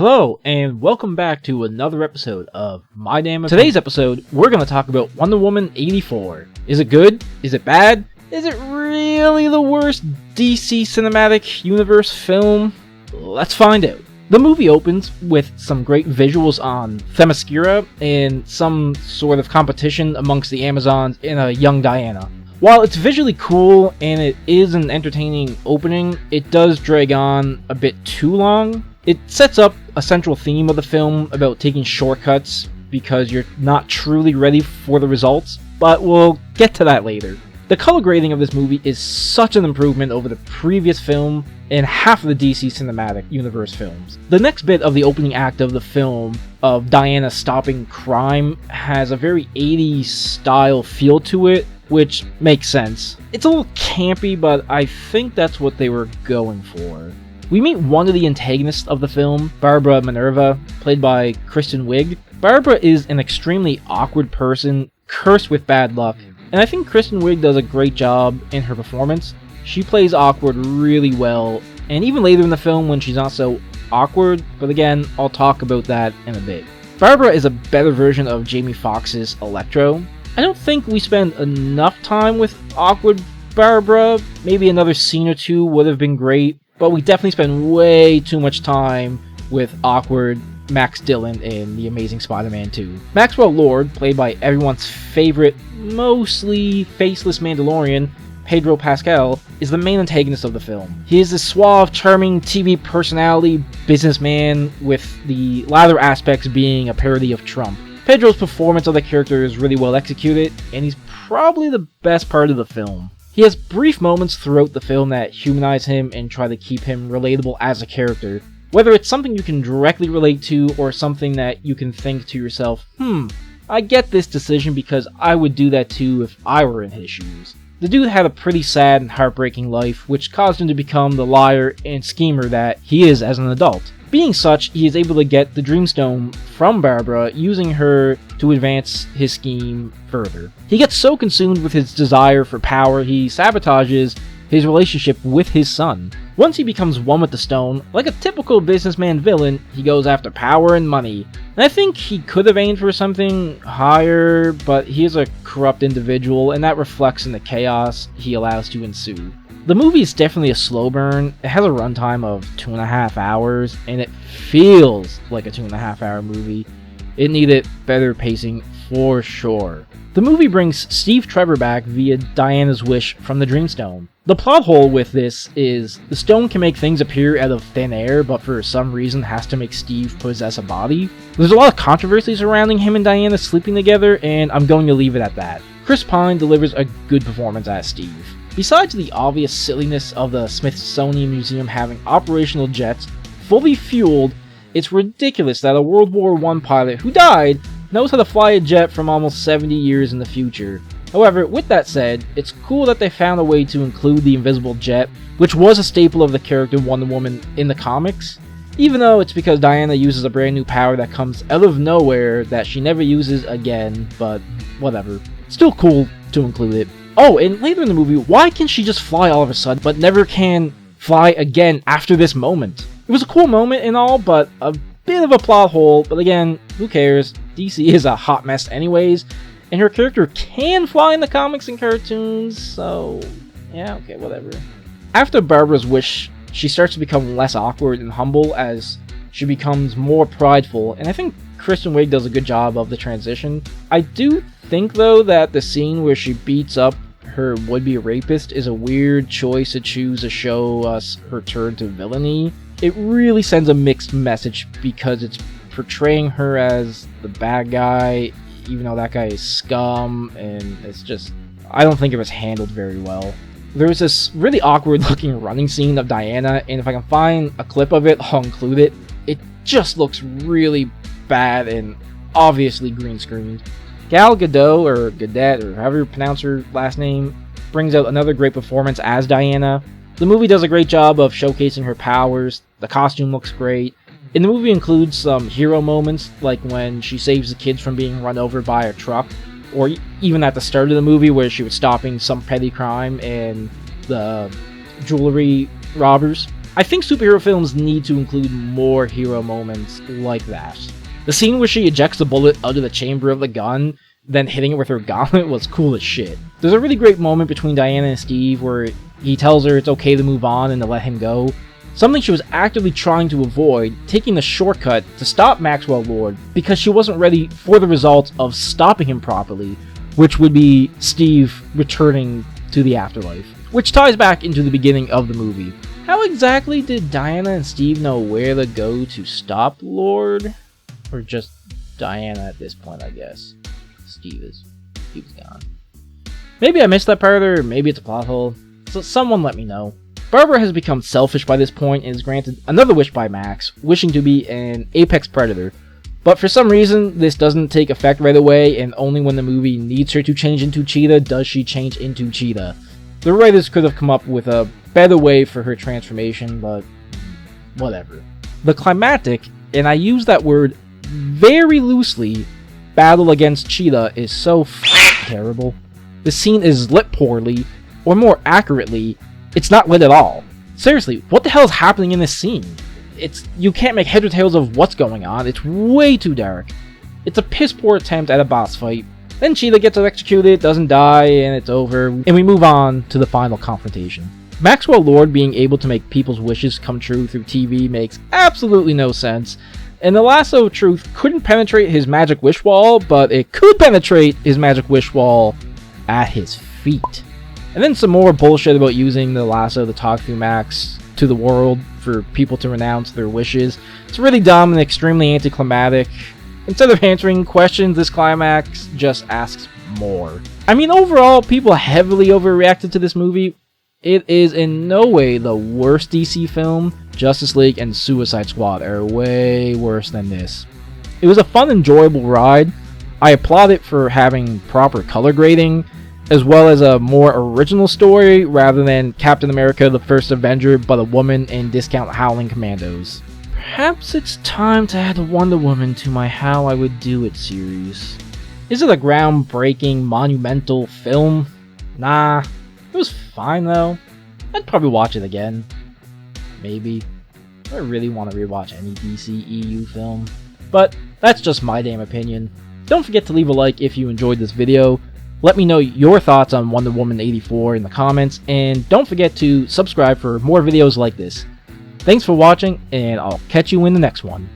Hello, and welcome back to another episode of My Damn Opinion. Today's episode, we're going to talk about Wonder Woman 84. Is it good? Is it bad? Is it really the worst DC Cinematic Universe film? Let's find out. The movie opens with some great visuals on Themyscira and some sort of competition amongst the Amazons in a young Diana. While it's visually cool and it is an entertaining opening, it does drag on a bit too long. It sets up a central theme of the film about taking shortcuts because you're not truly ready for the results, but we'll get to that later. The color grading of this movie is such an improvement over the previous film and half of the DC Cinematic Universe films. The next bit of the opening act of the film of Diana stopping crime has a very 80s style feel to it, which makes sense. It's a little campy, but I think that's what they were going for. We meet one of the antagonists of the film, Barbara Minerva, played by Kristen Wiig. Barbara is an extremely awkward person, cursed with bad luck, and I think Kristen Wiig does a great job in her performance. She plays awkward really well, and even later in the film when she's not so awkward, but again, I'll talk about that in a bit. Barbara is a better version of Jamie Foxx's Electro. I don't think we spend enough time with awkward Barbara. Maybe another scene or two would have been great, but we definitely spend way too much time with awkward Max Dillon in The Amazing Spider-Man 2. Maxwell Lord, played by everyone's favorite, mostly faceless Mandalorian, Pedro Pascal, is the main antagonist of the film. He is this suave, charming TV personality businessman, with the latter aspects being a parody of Trump. Pedro's performance of the character is really well executed, and he's probably the best part of the film. He has brief moments throughout the film that humanize him and try to keep him relatable as a character, whether it's something you can directly relate to or something that you can think to yourself, I get this decision because I would do that too if I were in his shoes. The dude had a pretty sad and heartbreaking life, which caused him to become the liar and schemer that he is as an adult. Being such, he is able to get the Dreamstone from Barbara, using her to advance his scheme further. He gets so consumed with his desire for power, he sabotages his relationship with his son. Once he becomes one with the stone, like a typical businessman villain, he goes after power and money. And I think he could have aimed for something higher, but he is a corrupt individual, and that reflects in the chaos he allows to ensue. The movie is definitely a slow burn. It has a runtime of 2.5 hours, and it feels like a 2.5 hour movie. It needed better pacing for sure. The movie brings Steve Trevor back via Diana's wish from the Dreamstone. The plot hole with this is the stone can make things appear out of thin air, but for some reason has to make Steve possess a body. There's a lot of controversy surrounding him and Diana sleeping together, and I'm going to leave it at that. Chris Pine delivers a good performance as Steve. Besides the obvious silliness of the Smithsonian Museum having operational jets fully fueled, it's ridiculous that a World War I pilot who died knows how to fly a jet from almost 70 years in the future. However, with that said, it's cool that they found a way to include the invisible jet, which was a staple of the character Wonder Woman in the comics, even though it's because Diana uses a brand new power that comes out of nowhere that she never uses again, but whatever. Still cool to include it. Oh, and later in the movie, why can she just fly all of a sudden, but never can fly again after this moment? It was a cool moment and all, but a bit of a plot hole, but again, who cares? DC is a hot mess anyways, and her character can fly in the comics and cartoons, so yeah, okay, whatever. After Barbara's wish, she starts to become less awkward and humble as she becomes more prideful, and I think Kristen Wiig does a good job of the transition. I do think, though, that the scene where she beats up her would-be rapist is a weird choice to choose to show us her turn to villainy. It really sends a mixed message because it's portraying her as the bad guy, even though that guy is scum, and it's just, I don't think it was handled very well. There's this really awkward looking running scene of Diana, and if I can find a clip of it, I'll include it. It just looks really bad and obviously green screened. Gal Gadot, or Gadot, or however you pronounce her last name, brings out another great performance as Diana. The movie does a great job of showcasing her powers, the costume looks great, and the movie includes some hero moments, like when she saves the kids from being run over by a truck, or even at the start of the movie where she was stopping some petty crime and the jewelry robbers. I think superhero films need to include more hero moments like that. The scene where she ejects the bullet out of the chamber of the gun, then hitting it with her gauntlet was cool as shit. There's a really great moment between Diana and Steve where he tells her it's okay to move on and to let him go. Something she was actively trying to avoid, taking the shortcut to stop Maxwell Lord because she wasn't ready for the results of stopping him properly, which would be Steve returning to the afterlife. Which ties back into the beginning of the movie. How exactly did Diana and Steve know where to go to stop Lord? Or just Diana at this point, I guess. Steve's gone. Maybe I missed that part, or maybe it's a plot hole. So someone let me know. Barbara has become selfish by this point and is granted another wish by Max, wishing to be an apex predator. But for some reason, this doesn't take effect right away, and only when the movie needs her to change into Cheetah does she change into Cheetah. The writers could have come up with a better way for her transformation, but whatever. The climactic, and I use that word very loosely, battle against Cheetah is so terrible. The scene is lit poorly, or more accurately, it's not lit at all. Seriously, what the hell is happening in this scene? You can't make heads or tails of what's going on, it's way too dark. It's a piss poor attempt at a boss fight. Then Cheetah gets executed, doesn't die, and it's over, and we move on to the final confrontation. Maxwell Lord being able to make people's wishes come true through TV makes absolutely no sense, and the lasso of truth couldn't penetrate his magic wish wall, but it could penetrate his magic wish wall at his feet. And then some more bullshit about using the lasso to talk through Max to the world for people to renounce their wishes. It's really dumb and extremely anticlimactic. Instead of answering questions, this climax just asks more. I mean, overall, people heavily overreacted to this movie. It is in no way the worst DC film. Justice League and Suicide Squad are way worse than this. It was a fun, enjoyable ride. I applaud it for having proper color grading, as well as a more original story rather than Captain America the First Avenger but a woman in discount Howling Commandos. Perhaps it's time to add Wonder Woman to my How I Would Do It series. Is it a groundbreaking, monumental film? Nah. It was fine though. I'd probably watch it again. Maybe. I really want to rewatch any DC EU film. But that's just my damn opinion. Don't forget to leave a like if you enjoyed this video. Let me know your thoughts on Wonder Woman 84 in the comments, and don't forget to subscribe for more videos like this. Thanks for watching, and I'll catch you in the next one.